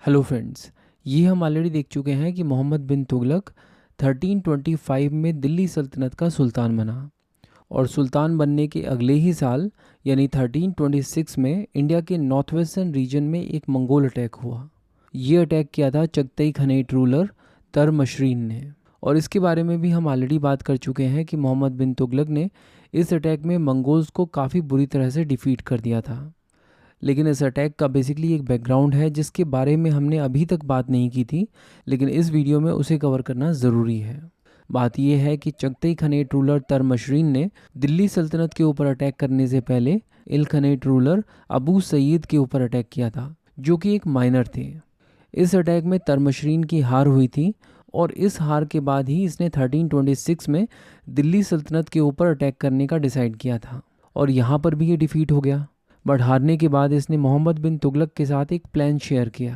Hello friends, ये हम already देख चुके हैं कि मोहम्मद बिन तुगलक 1325 में दिल्ली सल्तनत का सुल्तान बना और सुल्तान बनने के अगले ही साल यानी 1326 में इंडिया के नॉर्थ वेस्टर्न रीजन में एक मंगोल अटैक हुआ। ये अटैक किया था चगतई खनेट रूलर तरमशरीन ने, और इसके बारे में भी हम ऑलरेडी बात कर चुके हैं कि मोहम्मद बिन तुगलक ने इस अटैक में मंगोल्स को काफ़ी बुरी तरह से डिफीट कर दिया था। लेकिन इस अटैक का बेसिकली एक बैकग्राउंड है जिसके बारे में हमने अभी तक बात नहीं की थी, लेकिन इस वीडियो में उसे कवर करना ज़रूरी है। बात यह है कि चगतई खनेट रूलर तरमशरीन ने दिल्ली सल्तनत के ऊपर अटैक करने से पहले इल खनेट रूलर अबू सईद के ऊपर अटैक किया था, जो कि एक माइनर थे। इस अटैक में तरमशरीन की हार हुई थी और इस हार के बाद ही इसने 1326 में दिल्ली सल्तनत के ऊपर अटैक करने का डिसाइड किया था, और यहाँ पर भी ये डिफीट हो गया। बट हारने के बाद इसने मोहम्मद बिन तुगलक के साथ एक प्लान शेयर किया।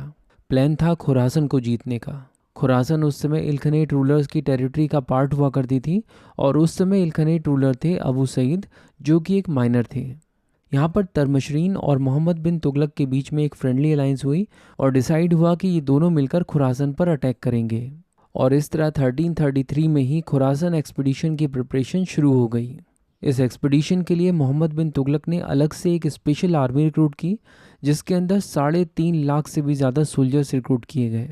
प्लान था खुरासन को जीतने का। खुरासन उस समय इल्खनेट रूलर्स की टेरिटरी का पार्ट हुआ करती थी, और उस समय इल्खनेट रूलर थे अबू सईद, जो कि एक माइनर थे। यहाँ पर तरमशरीन और मोहम्मद बिन तुगलक के बीच में एक फ्रेंडली अलायंस हुई और डिसाइड हुआ कि ये दोनों मिलकर खुरासन पर अटैक करेंगे, और इस तरह 1333 में ही खुरासन एक्सपीडिशन की प्रिपरेशन शुरू हो गई। इस एक्सपीडिशन के लिए मोहम्मद बिन तुगलक ने अलग से एक स्पेशल आर्मी रिक्रूट की, जिसके अंदर 3.5 लाख से भी ज़्यादा सोल्जर्स रिक्रूट किए गए।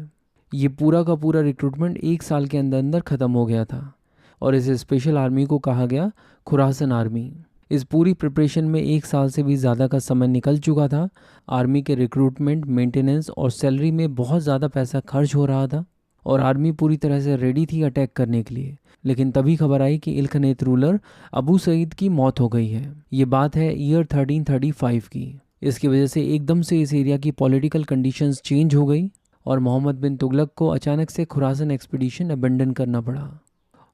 ये पूरा का पूरा रिक्रूटमेंट एक साल के अंदर अंदर ख़त्म हो गया था, और इस स्पेशल आर्मी को कहा गया खुरासन आर्मी। इस पूरी प्रिपरेशन में एक साल से भी ज़्यादा का समय निकल चुका था। आर्मी के रिक्रूटमेंट, मेंटेनेंस और सैलरी में बहुत ज़्यादा पैसा खर्च हो रहा था, और आर्मी पूरी तरह से रेडी थी अटैक करने के लिए। लेकिन तभी खबर आई कि इल्खनेत रूलर अबू सईद की मौत हो गई है। ये बात है ईयर 1335 की। इसकी वजह से एकदम से इस एरिया की पॉलिटिकल कंडीशंस चेंज हो गई, और मोहम्मद बिन तुगलक को अचानक से खुरासन एक्सपीडिशन अबेंडन करना पड़ा।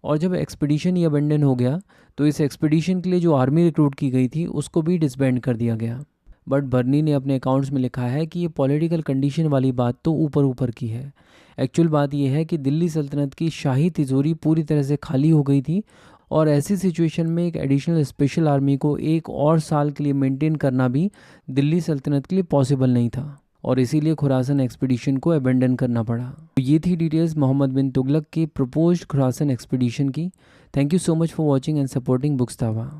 और जब एक्सपीडिशन ही अबेंडन हो गया, तो इस एक्सपीडिशन के लिए जो आर्मी रिक्रूट की गई थी उसको भी डिसबैंड कर दिया गया। बट बर्नी ने अपने अकाउंट्स में लिखा है कि ये पॉलिटिकल कंडीशन वाली बात तो ऊपर ऊपर की है। एक्चुअल बात यह है कि दिल्ली सल्तनत की शाही तिजोरी पूरी तरह से खाली हो गई थी, और ऐसी सिचुएशन में एक एडिशनल स्पेशल आर्मी को एक और साल के लिए मेंटेन करना भी दिल्ली सल्तनत के लिए पॉसिबल नहीं था, और इसीलिए खुरासन एक्सपीडिशन को अबेंडन करना पड़ा। तो ये थी डिटेल्स मोहम्मद बिन तुगलक के प्रपोज्ड खुरासन एक्सपीडिशन की। Thank you so much for watching and supporting books तावा।